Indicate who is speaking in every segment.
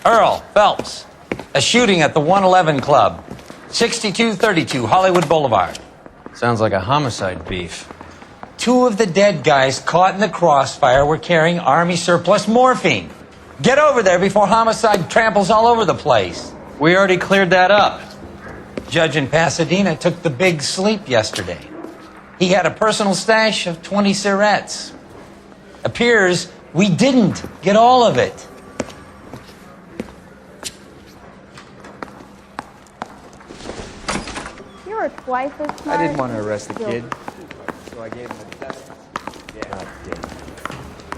Speaker 1: Earl Phelps. A shooting at the 111 Club. 6232 Hollywood Boulevard.
Speaker 2: Sounds like a homicide beef.
Speaker 1: 2 of the dead guys caught in the crossfire were carrying Army surplus morphine. Get over there before homicide tramples all over the place.
Speaker 2: We already cleared that up.
Speaker 1: Judge in Pasadena took the big sleep yesterday. He had a personal stash of 20 cigarettes. Appears we didn't get all of it.
Speaker 3: You were twice as smart.
Speaker 4: I didn't want to arrest the kid, so I gave him a test. Yeah. God damn.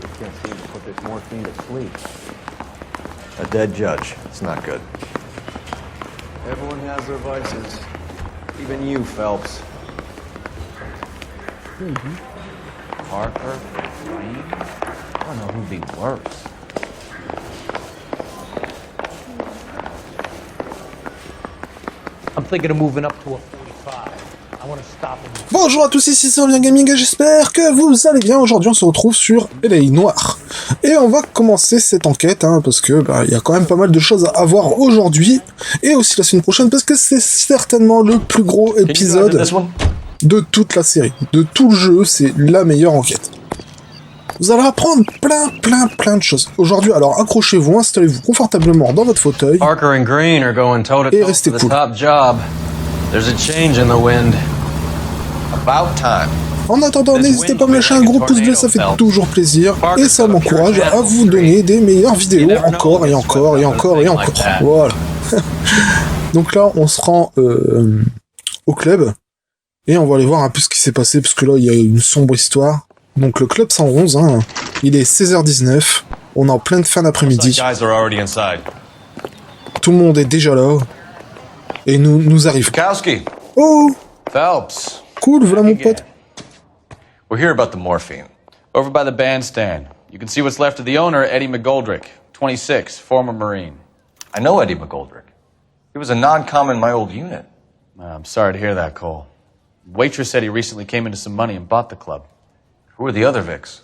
Speaker 4: You can't seem to put this morphine to sleep.
Speaker 5: A dead judge. It's not good.
Speaker 4: Everyone has their vices. Even you, Phelps.
Speaker 2: Parker, Green. I don't know who'd be worse. I'm thinking of moving up to a 45. I want to stop him.
Speaker 6: Bonjour à tous, ici c'est Bien Gaming et j'espère que vous allez bien. Aujourd'hui on se retrouve sur L.A Noire. Et on va commencer cette enquête, parce que il y a quand même pas mal de choses à voir aujourd'hui. Et aussi la semaine prochaine, parce que c'est certainement le plus gros épisode de toute la série. De tout le jeu, c'est la meilleure enquête. Vous allez apprendre plein de choses. Aujourd'hui, alors accrochez-vous, installez-vous confortablement dans votre fauteuil.
Speaker 2: Parker and Green are going toe-to-toe
Speaker 6: Et restez
Speaker 2: for the
Speaker 6: cool.
Speaker 2: top job. There's a change in the wind.
Speaker 5: About time.
Speaker 6: En attendant, n'hésitez pas à me lâcher un gros pouce bleu, ça fait toujours plaisir. Et ça m'encourage à vous donner des meilleures vidéos, encore et encore. Voilà. Donc là, on se rend au club. Et on va aller voir un peu ce qui s'est passé, parce que là, il y a une sombre histoire. Donc le club 111, il est 16h19. On est en pleine fin d'après-midi. Tout le monde est déjà là. Et nous arrive.
Speaker 5: Kowski.
Speaker 6: Oh,
Speaker 5: Phelps.
Speaker 6: cool, voilà mon pote.
Speaker 5: We're here about the morphine.
Speaker 7: Over by the bandstand. You can see what's left of the owner, Eddie McGoldrick, 26, former Marine.
Speaker 5: I know Eddie McGoldrick. He was a non-com in my old unit.
Speaker 7: I'm sorry to hear that, Cole. Waitress said he recently came into some money and bought the club.
Speaker 5: Who are the other Vics?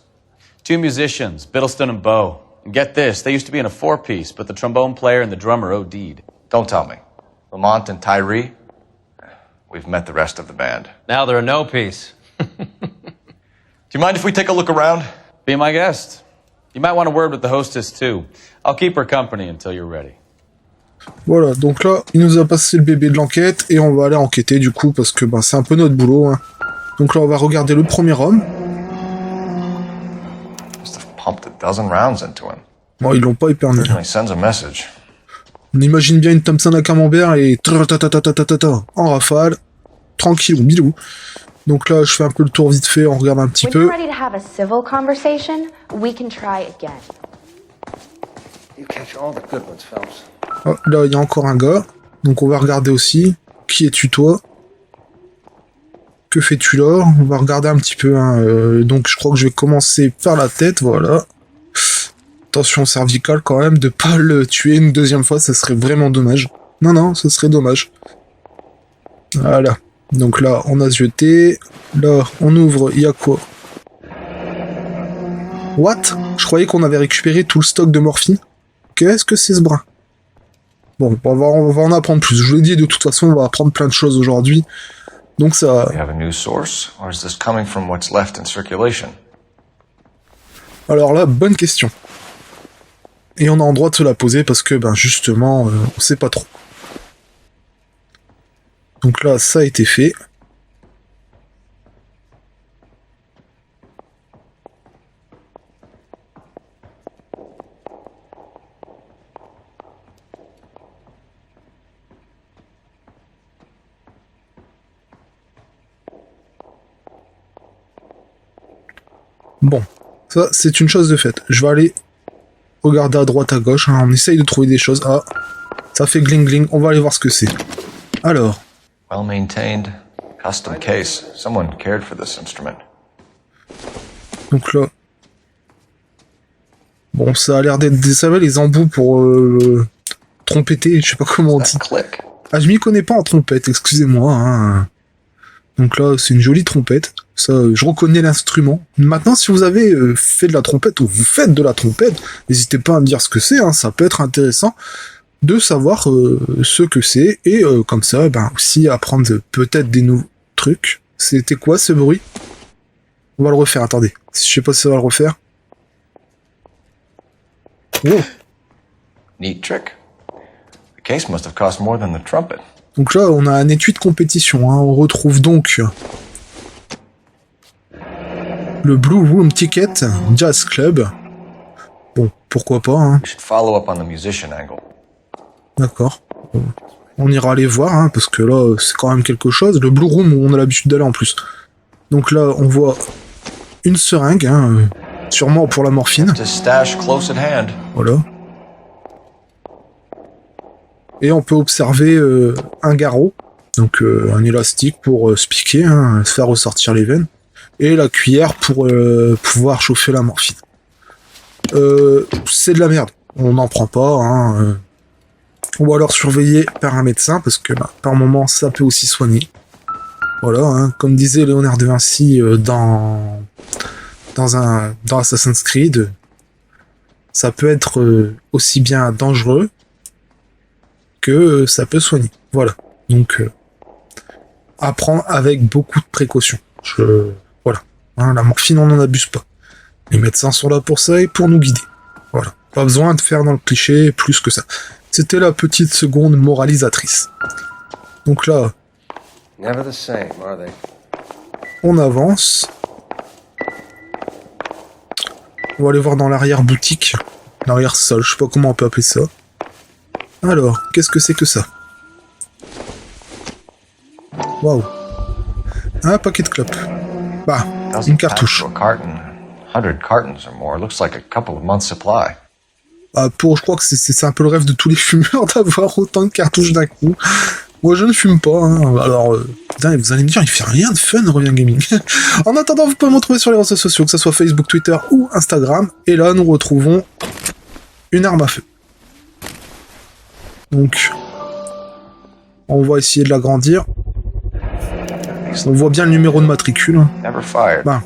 Speaker 7: 2 musicians, Biddleston and Bowe. And get this, they used to be in a 4-piece, but the trombone player and the drummer OD'd.
Speaker 5: Don't tell me. Lamont and Tyree? We've met the rest of the band.
Speaker 2: Now they're a no-piece.
Speaker 5: Do you mind if we take a look around?
Speaker 7: Be my guest. You might want a word with the hostess, too. I'll keep her company until you're ready.
Speaker 6: Voilà, donc là, il nous a passé le bébé de l'enquête, et on va aller enquêter du coup, parce que c'est un peu notre boulot. Donc là, on va regarder le premier homme.
Speaker 5: Must have pumped a dozen rounds into him.
Speaker 6: Bon, ils l'ont pas éperné.
Speaker 5: He sends a message.
Speaker 6: On imagine bien une Thompson à camembert et en rafale, tranquille, bilou. Donc là, je fais un peu le tour vite fait, on regarde un petit peu.
Speaker 3: When you're ready to have a civil conversation, we can try again.
Speaker 4: You catch all the good ones, Phelps.
Speaker 6: Oh, là, il y a encore un gars. Donc on va regarder aussi. Qui es-tu toi? Que fais-tu là? On va regarder un petit peu. Donc je crois que je vais commencer par la tête, voilà. Attention cervicale quand même, de pas le tuer une deuxième fois, ça serait vraiment dommage. Non, ce serait dommage. Voilà. Donc là, on a jeté. Là, on ouvre, il y a quoi? What? Je croyais qu'on avait récupéré tout le stock de morphine. Qu'est-ce que c'est ce brin? Bon, on va en apprendre plus. Je vous l'ai dit, de toute façon, on va apprendre plein de choses aujourd'hui. Donc ça...
Speaker 5: Do we have a news source, or is this coming from what's left in circulation?
Speaker 6: Alors là, bonne question. Et on a en droit de se la poser parce que, justement, on sait pas trop. Donc là, ça a été fait. Bon, ça c'est une chose de faite. Je vais aller regarder à droite à gauche, on essaye de trouver des choses. Ah, ça fait gling gling, on va aller voir ce que c'est. Alors.
Speaker 5: Well maintained, custom case. Someone cared for this instrument.
Speaker 6: Donc là. Bon, ça a l'air d'être des les embouts pour trompetter, je sais pas comment on dit. Ah, je m'y connais pas en trompette, excusez-moi. Donc là, c'est une jolie trompette. Ça, je reconnais l'instrument. Maintenant, si vous avez fait de la trompette ou vous faites de la trompette, n'hésitez pas à me dire ce que c'est, hein, ça peut être intéressant de savoir ce que c'est, et comme ça, ben aussi apprendre peut-être des nouveaux trucs. C'était quoi ce bruit? On va le refaire, attendez. Je sais pas si ça va le refaire. Wow.
Speaker 5: Neat trick. The case must have cost more than the trumpet.
Speaker 6: Donc là, on a un étui de compétition, hein. On retrouve donc le Blue Room Ticket Jazz Club. Bon, pourquoi pas, hein.
Speaker 5: We should follow up on the musician angle.
Speaker 6: D'accord. On ira aller voir, hein, parce que là, c'est quand même quelque chose. Le Blue Room, où on a l'habitude d'aller en plus. Donc là, on voit une seringue, hein, sûrement pour la morphine.
Speaker 5: To stash close at hand.
Speaker 6: Voilà. Et on peut observer un garrot, donc un élastique pour se piquer, hein, se faire ressortir les veines. Et la cuillère pour pouvoir chauffer la morphine. C'est de la merde. On n'en prend pas, hein. Ou alors surveiller par un médecin, parce que bah, par moment, ça peut aussi soigner. Voilà, hein, comme disait Léonard de Vinci dans Assassin's Creed, ça peut être aussi bien dangereux que ça peut soigner. Voilà. Donc, à prendre avec beaucoup de précautions. Voilà. Hein, la morphine, on n'en abuse pas. Les médecins sont là pour ça et pour nous guider. Voilà. Pas besoin de faire dans le cliché plus que ça. C'était la petite seconde moralisatrice. Donc là,
Speaker 4: Never the same, are they?
Speaker 6: on avance. On va aller voir dans l'arrière-boutique. L'arrière-sol, je sais pas comment on peut appeler ça. Alors, qu'est-ce que c'est que ça? Waouh. Un paquet de clopes. Bah, une cartouche.
Speaker 5: 100 cartons or more. Looks like a couple of months' supply.
Speaker 6: Ah, je crois que c'est un peu le rêve de tous les fumeurs d'avoir autant de cartouches d'un coup. Moi, je ne fume pas, hein. Alors, putain, vous allez me dire, il fait rien de fun, Revient Gaming. En attendant, vous pouvez me retrouver sur les réseaux sociaux, que ce soit Facebook, Twitter ou Instagram. Et là, nous retrouvons une arme à feu. Donc, on va essayer de l'agrandir. On voit bien le numéro de matricule.
Speaker 5: Never fired.
Speaker 6: Ben,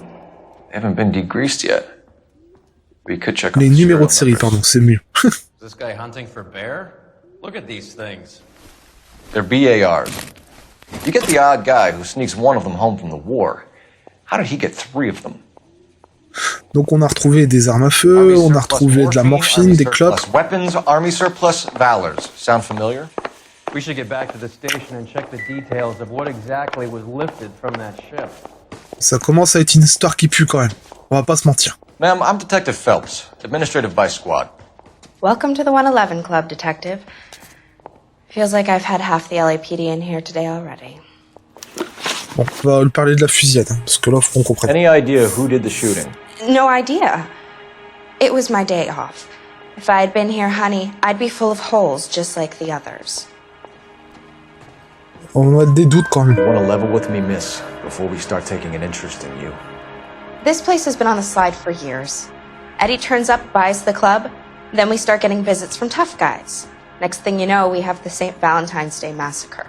Speaker 5: They haven't been degreased yet. We could check
Speaker 6: les
Speaker 5: on the
Speaker 6: numéros de
Speaker 5: serial
Speaker 6: série,
Speaker 5: numbers.
Speaker 6: pardon, c'est mieux.
Speaker 2: Is this guy hunting for bear? Look at these things.
Speaker 5: They're BARs. You get the odd guy who sneaks one of them home from the war. How did he get 3 of them?
Speaker 6: Donc on a retrouvé des armes à feu, on a retrouvé de la morphine, des clopes.
Speaker 5: Weapons, army surplus, valors. Sound familiar?
Speaker 4: We should get back to the station and check the details of what exactly was lifted from that ship.
Speaker 6: Ça commence à être une histoire qui pue quand même. On va pas se mentir.
Speaker 5: Ma'am, I'm Detective Phelps, Administrative Vice Squad.
Speaker 3: Welcome to the 111 Club, Detective. Feels like I've had half the LAPD in here today already.
Speaker 6: Bon, on va lui parler de la fusillade, hein, parce que là, faut qu'on comprenne.
Speaker 4: Any idea who did the shooting?
Speaker 3: No idea. It was my day off. If I had been here, honey, I'd be full of holes just like the others.
Speaker 6: On a des doutes quand même.
Speaker 5: Want to level with me, miss, before we start taking an interest in you.
Speaker 3: This place has been on the slide for years. Eddie turns up, buys the club, then we start getting visits from tough guys. Next thing you know, we have the St. Valentine's Day massacre.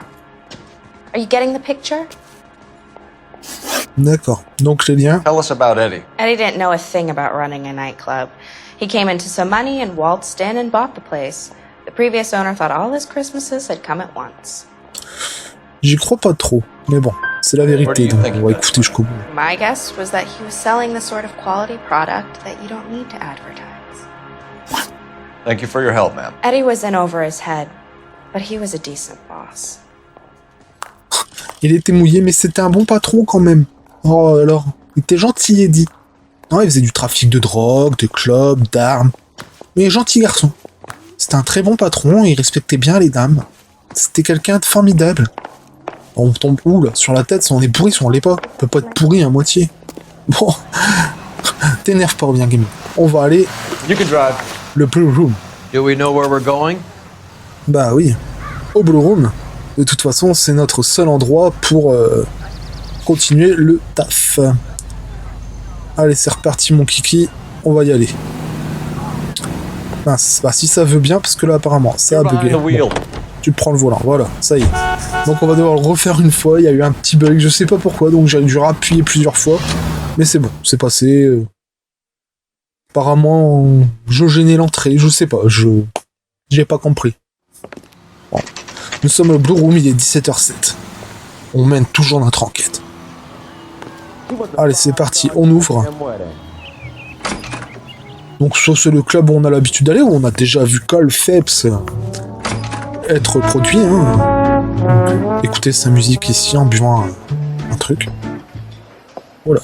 Speaker 3: Are you getting the picture?
Speaker 6: D'accord. Donc les liens.
Speaker 5: Tell us about Eddie.
Speaker 3: Eddie didn't know a thing about running a nightclub. He came into some money and waltzed in and bought the place. The previous owner thought all his Christmases had come at once.
Speaker 6: J'y crois pas trop, mais bon, c'est la vérité, donc on va écouter jusqu'au bout.
Speaker 3: My guess was that he was selling the sort of quality product that you don't need to advertise.
Speaker 5: Thank you for your help, ma'am.
Speaker 3: Eddie was in over his head, but he was a decent boss.
Speaker 6: Il était mouillé, mais c'était un bon patron quand même. Oh, alors, il était gentil, Eddie. Non, il faisait du trafic de drogue, de clubs, d'armes. Mais gentil garçon. C'était un très bon patron, il respectait bien les dames. C'était quelqu'un de formidable. On tombe où, là? Sur la tête, si on est pourri, si on l'est pas. On peut pas être pourri à moitié. Bon. T'énerve pas, Revient Gaming. On va aller...
Speaker 4: You can drive.
Speaker 6: Le Blue Room.
Speaker 2: Do we know where we're going?
Speaker 6: Bah oui. Au Blue Room. De toute façon, c'est notre seul endroit pour continuer le taf. Allez, c'est reparti, mon kiki. On va y aller. Mince, bah si ça veut bien, parce que là, apparemment, ça a bugué. Bon. tu prends le volant, voilà, ça y est. Donc on va devoir le refaire une fois, il y a eu un petit bug, je sais pas pourquoi, donc j'ai dû appuyer plusieurs fois. Mais c'est bon, c'est passé. Apparemment, je gênais l'entrée, je sais pas, j'ai pas compris. Bon. Nous sommes au Blue Room, il est 17h07. On mène toujours notre enquête. Allez, c'est parti, on ouvre. Donc ça c'est le club où on a l'habitude d'aller, où on a déjà vu Cole Phelps être produit. Hein. Donc, écoutez sa musique ici en buvant un truc. Voilà.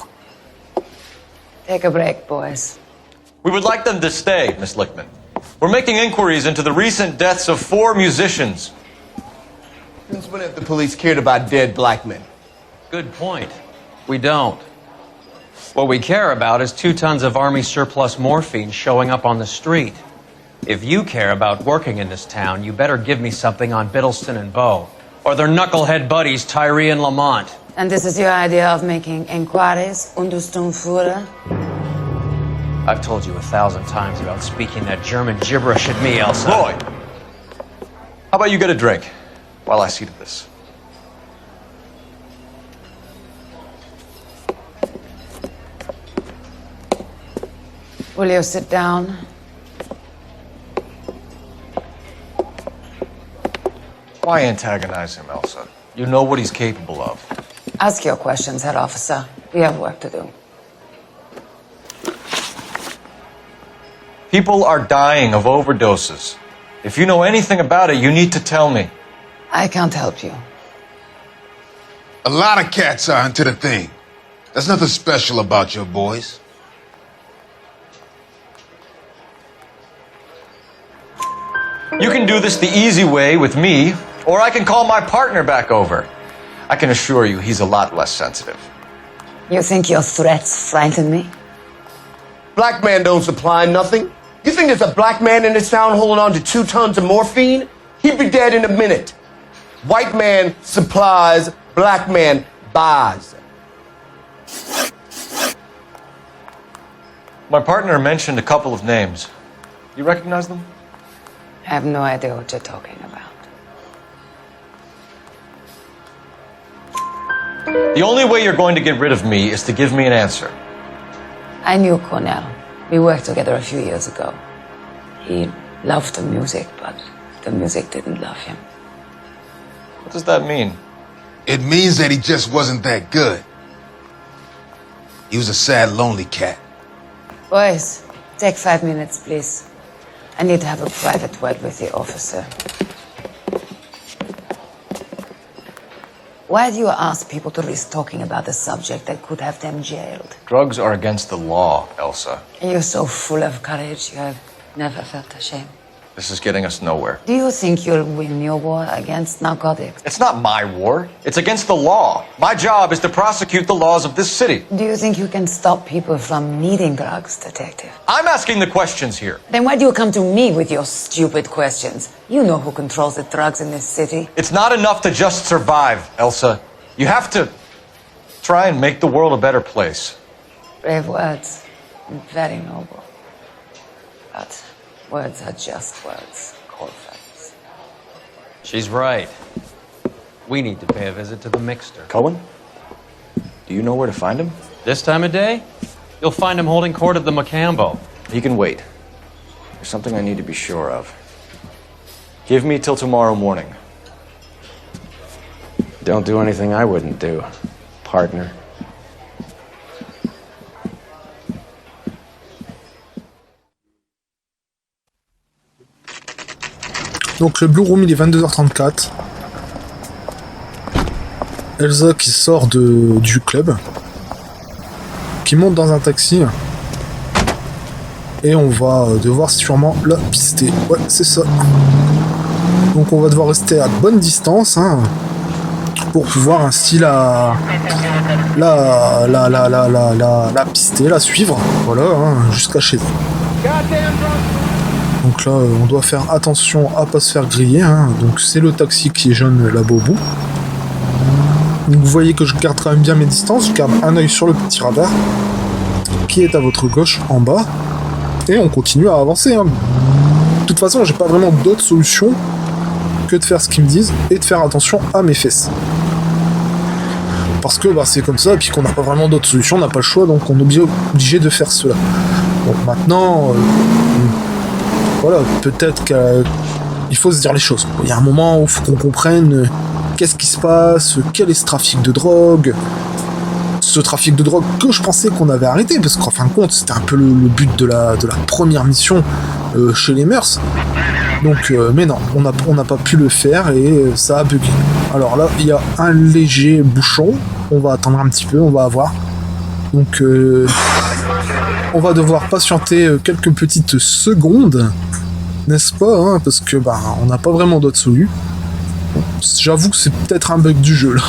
Speaker 8: Take a break, boys.
Speaker 5: We would like them to stay, Miss Lichtman. We're making inquiries into the recent deaths of 4 musicians.
Speaker 9: Since when have the police cared about dead black men?
Speaker 1: Good point. We don't. What we care about is 2 tons of Army surplus morphine showing up on the street. If you care about working in this town, you better give me something on Biddleston and Bow, or their knucklehead buddies Tyree and Lamont.
Speaker 8: And this is your idea of making inquiries? Unterstundenführer?
Speaker 1: I've told you 1,000 times about speaking that German gibberish at me, Elsa.
Speaker 5: Roy, how about you get a drink while I see to this?
Speaker 8: Will you sit down?
Speaker 5: Why antagonize him, Elsa? You know what he's capable of.
Speaker 8: Ask your questions, head officer. We have work to do.
Speaker 5: People are dying of overdoses. If you know anything about it, you need to tell me.
Speaker 8: I can't help you.
Speaker 10: A lot of cats are into the thing. There's nothing special about your boys.
Speaker 5: You can do this the easy way with me, or I can call my partner back over. I can assure you he's a lot less sensitive.
Speaker 8: You think your threats frighten me?
Speaker 9: Black man don't supply nothing. You think there's a black man in this town holding on to 2 tons of morphine? He'd be dead in a minute. White man supplies, black man buys.
Speaker 5: My partner mentioned a couple of names. You recognize them?
Speaker 8: I have no idea what you're talking about.
Speaker 5: The only way you're going to get rid of me is to give me an answer.
Speaker 8: I knew Cornell. We worked together a few years ago. He loved the music, but the music didn't love him.
Speaker 5: What does that mean?
Speaker 10: It means that he just wasn't that good. He was a sad, lonely cat.
Speaker 8: Boys, take 5 minutes, please. I need to have a private word with the officer. Why do you ask people to risk talking about a subject that could have them jailed?
Speaker 5: Drugs are against the law, Elsa.
Speaker 8: You're so full of courage, you have never felt ashamed.
Speaker 5: This is getting us nowhere.
Speaker 8: Do you think you'll win your war against narcotics?
Speaker 5: It's not my war. It's against the law. My job is to prosecute the laws of this city.
Speaker 8: Do you think you can stop people from needing drugs, detective?
Speaker 5: I'm asking the questions here.
Speaker 8: Then why do you come to me with your stupid questions? You know who controls the drugs in this city.
Speaker 5: It's not enough to just survive, Elsa. You have to try and make the world a better place.
Speaker 8: Brave words. Very noble. But words are just words, Cole Phelps.
Speaker 1: She's right. We need to pay a visit to the mixer.
Speaker 5: Cohen? Do you know where to find him?
Speaker 1: This time of day, you'll find him holding court at the Macambo.
Speaker 5: He can wait. There's something I need to be sure of. Give me till tomorrow morning.
Speaker 4: Don't do anything I wouldn't do, partner.
Speaker 6: Donc le Blue Room il est 22h34. Elsa qui sort du club, qui monte dans un taxi, et on va devoir sûrement la pister. Ouais, c'est ça. Donc on va devoir rester à bonne distance pour pouvoir ainsi la pister, la suivre, voilà, jusqu'à chez elle. Donc là, on doit faire attention à pas se faire griller. Donc c'est le taxi qui est jaune là-bas au bout. Donc vous voyez que je garde quand même bien mes distances. Je garde un œil sur le petit radar qui est à votre gauche en bas. Et on continue à avancer. De toute façon, j'ai pas vraiment d'autre solution que de faire ce qu'ils me disent et de faire attention à mes fesses. Parce que bah, c'est comme ça, et puis qu'on n'a pas vraiment d'autre solution, on n'a pas le choix, donc on est obligé de faire cela. Donc maintenant, voilà, peut-être qu'il faut se dire les choses. Il y a un moment où il faut qu'on comprenne qu'est-ce qui se passe, quel est ce trafic de drogue. Ce trafic de drogue que je pensais qu'on avait arrêté, parce qu'en fin de compte, c'était un peu le but de la première mission chez les Mœurs. Donc, mais non, on n'a pas pu le faire et ça a bugué. Alors là, il y a un léger bouchon. On va attendre un petit peu, on va avoir. Donc, on va devoir patienter quelques petites secondes, n'est-ce pas, hein, parce que bah, on n'a pas vraiment d'autre solution. J'avoue que c'est peut-être un bug du jeu là.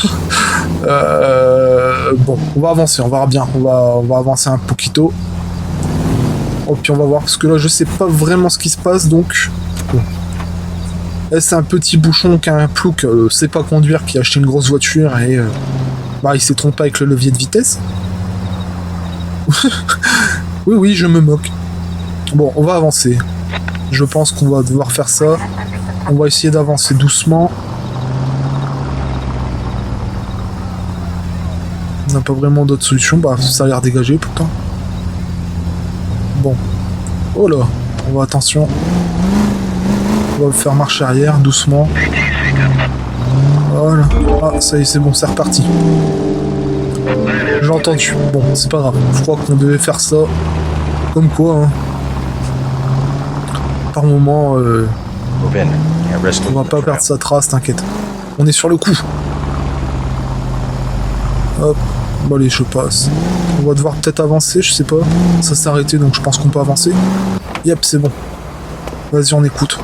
Speaker 6: Bon, on va avancer, on verra bien. On va avancer un poquito. Oh, puis on va voir, parce que là je sais pas vraiment ce qui se passe, donc. Bon. Là, c'est un petit bouchon qu'un plouc sait pas conduire, qui a acheté une grosse voiture et bah, il s'est trompé avec le levier de vitesse. Oui, je me moque. Bon, on va avancer. Je pense qu'on va devoir faire ça. On va essayer d'avancer doucement. On n'a pas vraiment d'autre solution. Bah, ça a l'air dégagé pourtant. Bon. Oh là. On va, attention. On va faire marche arrière, doucement. Voilà. Ah, ça y est, c'est bon, c'est reparti. J'ai entendu. Bon, c'est pas grave. Je crois qu'on devait faire ça. Comme quoi, hein. Par moment, on va pas perdre sa trace, t'inquiète. On est sur le coup. Hop. Bon, allez, je passe. On va devoir peut-être avancer, je sais pas. Ça s'est arrêté, donc je pense qu'on peut avancer. Yep, c'est bon. Vas-y, on écoute.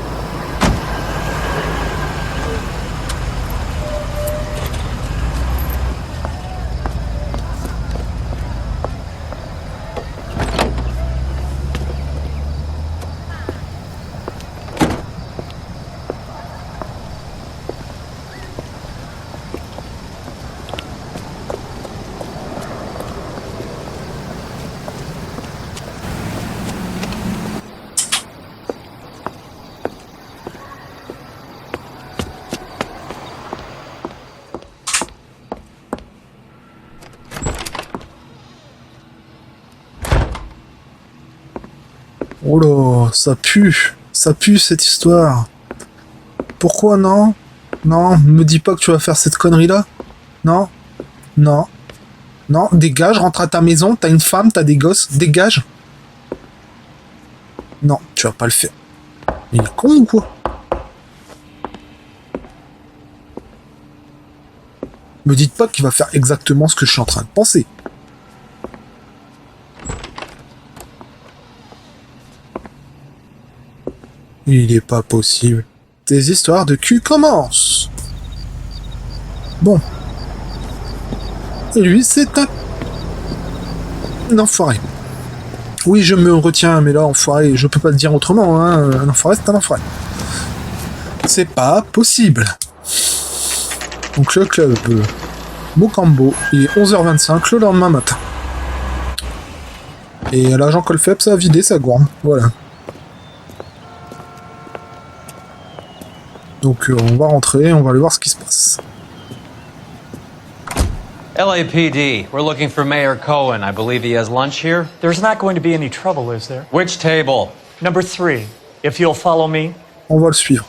Speaker 6: Oh là, ça pue cette histoire. Pourquoi non? Non, me dis pas que tu vas faire cette connerie-là. Non, non, non, dégage, rentre à ta maison, t'as une femme, t'as des gosses, dégage. Non, tu vas pas le faire. Il est con ou quoi? Me dites pas qu'il va faire exactement ce que je suis en train de penser. Il est pas possible. Tes histoires de cul commencent. Bon. Et lui, c'est un enfoiré. Oui, je me retiens, mais là, enfoiré, je peux pas le dire autrement, hein. Un enfoiré, c'est un enfoiré. C'est pas possible. Donc le club Mocambo, il est 11h25 le lendemain matin. Et l'agent Cole Phelps a vidé sa gourde. Voilà. Donc on va rentrer, on va aller voir ce qui se passe.
Speaker 1: LAPD, we're looking for Mayor Cohen. I believe he has lunch here.
Speaker 11: There's not going to be any trouble, is there?
Speaker 1: Which table?
Speaker 11: Number 3. If you'll follow me.
Speaker 6: On va le suivre.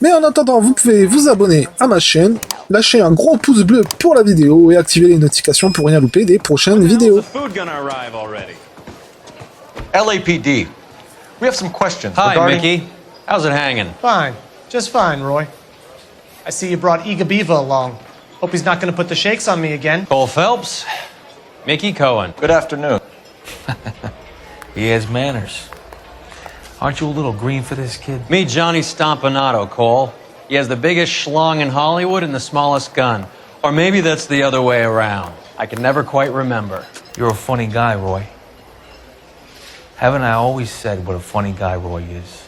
Speaker 6: Mais en attendant, vous pouvez vous abonner à ma chaîne, lâcher un gros pouce bleu pour la vidéo et activer les notifications pour rien louper des prochaines vidéos.
Speaker 5: LAPD, we have some questions.
Speaker 1: Hi,
Speaker 5: regarding...
Speaker 1: Mickey. How's it hanging?
Speaker 11: Fine. Just fine, Roy. I see you brought Iga Beaver along. Hope he's not going to put the shakes on me again.
Speaker 1: Cole Phelps, Mickey Cohen.
Speaker 5: Good afternoon.
Speaker 2: He has manners. Aren't you a little green for this kid?
Speaker 1: Meet Johnny Stompanato, Cole. He has the biggest schlong in Hollywood and the smallest gun. Or maybe that's the other way around. I can never quite remember.
Speaker 2: You're a funny guy, Roy. Haven't I always said what a funny guy Roy is?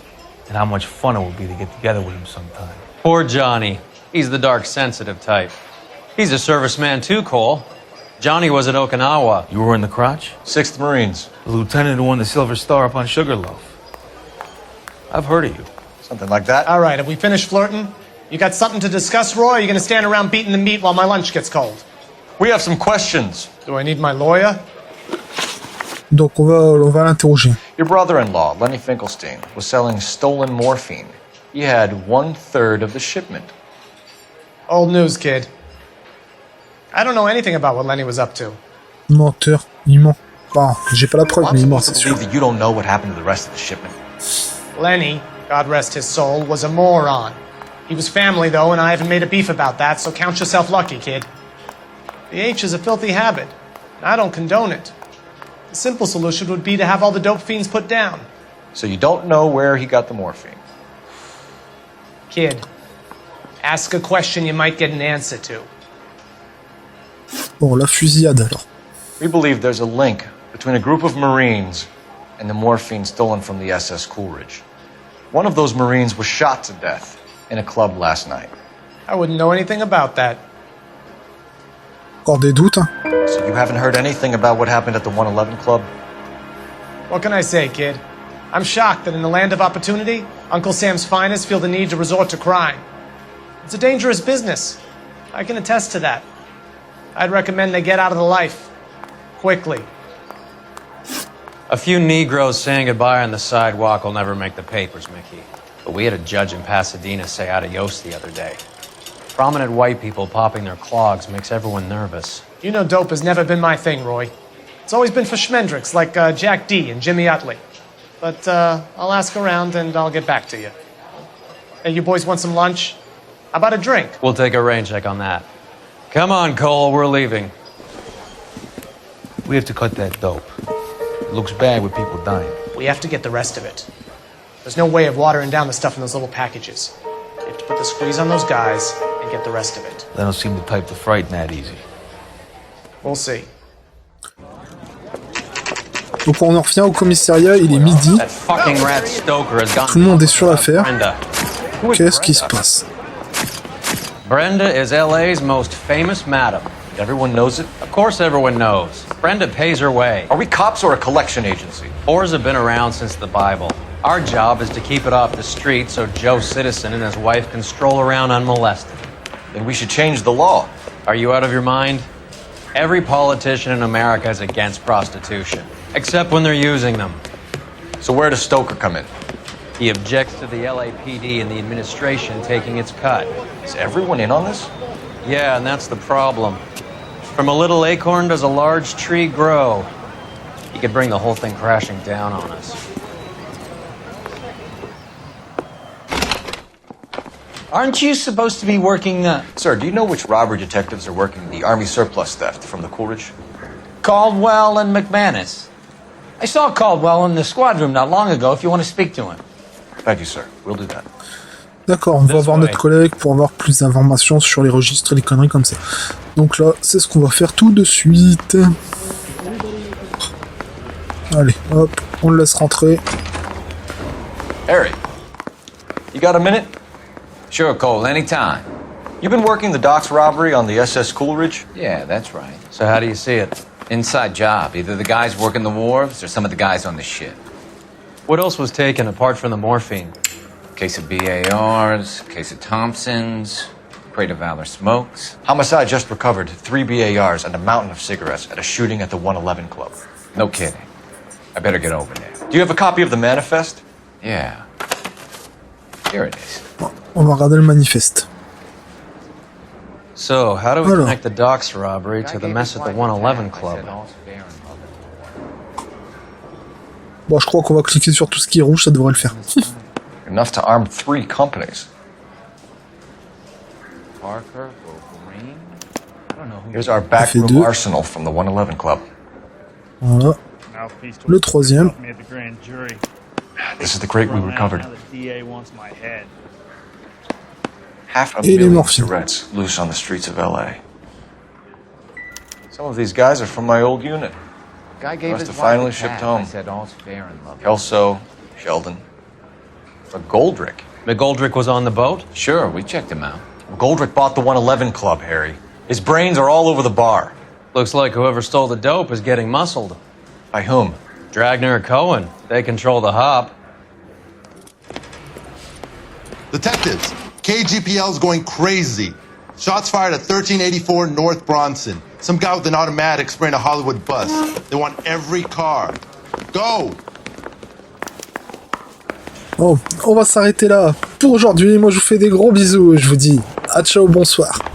Speaker 2: And how much fun it would be to get together with him sometime.
Speaker 1: Poor Johnny. He's the dark, sensitive type. He's a serviceman too, Cole. Johnny was at Okinawa.
Speaker 2: You were in the crotch?
Speaker 5: 6th Marines.
Speaker 2: The lieutenant who won the Silver Star up on Sugarloaf. I've heard of you.
Speaker 5: Something like that.
Speaker 11: All right, have we finished flirting? You got something to discuss, Roy, or are you gonna stand around beating the meat while my lunch gets cold?
Speaker 5: We have some questions.
Speaker 11: Do I need my lawyer?
Speaker 6: Donc on va l'interroger.
Speaker 5: Your brother-in-law, Lenny Finkelstein, was selling stolen morphine. He had 1/3 of the shipment.
Speaker 11: Old news, kid. I don't know anything about what Lenny was up to.
Speaker 6: Menteur, il ment. Enfin, j'ai pas la preuve,
Speaker 5: I'm
Speaker 6: mais il ment,
Speaker 5: supposed
Speaker 6: c'est
Speaker 5: to
Speaker 6: sûr.
Speaker 5: believe that you don't know what happened to the rest of the shipment.
Speaker 11: Lenny, God rest his soul, was a moron. He was family, though, and I haven't made a beef about that, so count yourself lucky, kid. The H is a filthy habit, and I don't condone it. The simple solution would be to have all the dope fiends put down.
Speaker 5: So you don't know where he got the morphine.
Speaker 11: Kid, ask a question you might get an answer to.
Speaker 6: Bon, la fusillade alors.
Speaker 5: We believe there's a link between a group of Marines and the morphine stolen from the SS Coolidge. One of those Marines was shot to death in a club last night.
Speaker 11: I wouldn't know anything about that.
Speaker 6: Encore des doutes, hein.
Speaker 5: So you haven't heard anything about what happened at the 111 Club?
Speaker 11: What can I say, kid? I'm shocked that in the land of opportunity, Uncle Sam's finest feel the need to resort to crime. It's a dangerous business. I can attest to that. I'd recommend they get out of the life. Quickly.
Speaker 1: A few Negroes saying goodbye on the sidewalk will never make the papers, Mickey. But we had a judge in Pasadena say adios the other day. Prominent white people popping their clogs makes everyone nervous.
Speaker 11: You know dope has never been my thing, Roy. It's always been for schmendricks like Jack D. and Jimmy Utley. But I'll ask around and I'll get back to you. Hey, you boys want some lunch? How about a drink?
Speaker 1: We'll take a rain check on that. Come on, Cole, we're leaving.
Speaker 2: We have to cut that dope. It looks bad with people dying.
Speaker 11: We have to get the rest of it. There's no way of watering down the stuff in those little packages. You have to put the squeeze on those guys and get the rest of it.
Speaker 2: They don't seem the type to frighten that easy.
Speaker 11: We'll see.
Speaker 6: Donc on en revient au commissariat, il est midi.
Speaker 1: That fucking rat Stoker has gone.
Speaker 6: Tout le monde est sur l'affaire.
Speaker 1: Brenda.
Speaker 6: Qu'est-ce qui se passe?
Speaker 1: Brenda is L.A.'s most famous madam.
Speaker 5: Everyone knows it?
Speaker 1: Of course everyone knows. Brenda pays her way.
Speaker 5: Are we cops or a collection agency?
Speaker 1: Whores have been around since the Bible. Our job is to keep it off the street so Joe Citizen and his wife can stroll around unmolested.
Speaker 5: Then we should change the law.
Speaker 1: Are you out of your mind? Every politician in America is against prostitution, except when they're using them.
Speaker 5: So where does Stoker come in?
Speaker 1: He objects to the LAPD and the administration taking its cut.
Speaker 5: Is everyone in on this?
Speaker 1: Yeah, and that's the problem. From a little acorn does a large tree grow. He could bring the whole thing crashing down on us.
Speaker 12: Aren't you supposed to be working,
Speaker 5: Sir, do you know which robbery detectives are working the Army surplus theft from the Coolidge?
Speaker 12: Caldwell and McManus? I saw Caldwell in the squad room not long ago if you want to speak to him.
Speaker 5: Thank you, sir. We'll do that.
Speaker 6: D'accord, on va voir notre collègue pour avoir plus d'informations sur les registres et les conneries comme ça. Donc là, c'est ce qu'on va faire tout de suite. Allez, hop, on le laisse rentrer.
Speaker 5: Harry, you got a minute?
Speaker 12: Sure, Cole, anytime.
Speaker 5: You've been working the docks robbery on the SS Coolidge?
Speaker 12: Yeah, that's right.
Speaker 1: So how do you see it?
Speaker 12: Inside job. Either the guys working the wharves or some of the guys on the ship.
Speaker 1: What else was taken apart from the morphine?
Speaker 12: Case of BARs, case of Thompsons, crate of Valor smokes.
Speaker 5: Homicide just recovered 3 BARs and a mountain of cigarettes at a shooting at the 111 Club.
Speaker 12: No kidding. I better get over there.
Speaker 5: Do you have a copy of the manifest?
Speaker 12: Yeah. Here it is.
Speaker 6: Bon, on va regarder le manifeste.
Speaker 1: So, how do we
Speaker 6: Alors.
Speaker 1: connect the docks robbery to the mess at the 111 Club?
Speaker 6: Bon, je crois qu'on va cliquer sur tout ce qui est rouge, ça devrait le faire.
Speaker 5: Enough to arm 3 companies.
Speaker 12: Parker, Green. I don't know who.
Speaker 5: Here's our
Speaker 6: fait
Speaker 5: backroom
Speaker 6: 2.
Speaker 5: arsenal from the 111 Club.
Speaker 6: Voilà. Le troisième.
Speaker 5: This is the crate we recovered. Half a
Speaker 6: Et les
Speaker 5: million
Speaker 6: morphines.
Speaker 5: cigarettes loose on the streets of L.A. Some of these guys are from my old unit.
Speaker 12: Guy gave
Speaker 5: Must
Speaker 12: his
Speaker 5: have
Speaker 12: wife
Speaker 5: finally
Speaker 12: a
Speaker 5: shipped
Speaker 12: tap.
Speaker 5: home.
Speaker 12: I said all's fair in love.
Speaker 5: Kelso, Sheldon. But Goldrick.
Speaker 1: McGoldrick was on the boat?
Speaker 12: Sure, we checked him out.
Speaker 5: Goldrick bought the 111 Club, Harry. His brains are all over the bar.
Speaker 1: Looks like whoever stole the dope is getting muscled.
Speaker 5: By whom?
Speaker 1: Dragner or Cohen. They control the hop.
Speaker 10: Detectives,
Speaker 13: KGPL's going crazy. Shots fired at 1384 North Bronson. Some guy with an automatic spraying a Hollywood bus. They want every car. Go!
Speaker 6: Bon, on va s'arrêter là pour aujourd'hui. Moi, je vous fais des gros bisous et je vous dis à ciao, bonsoir.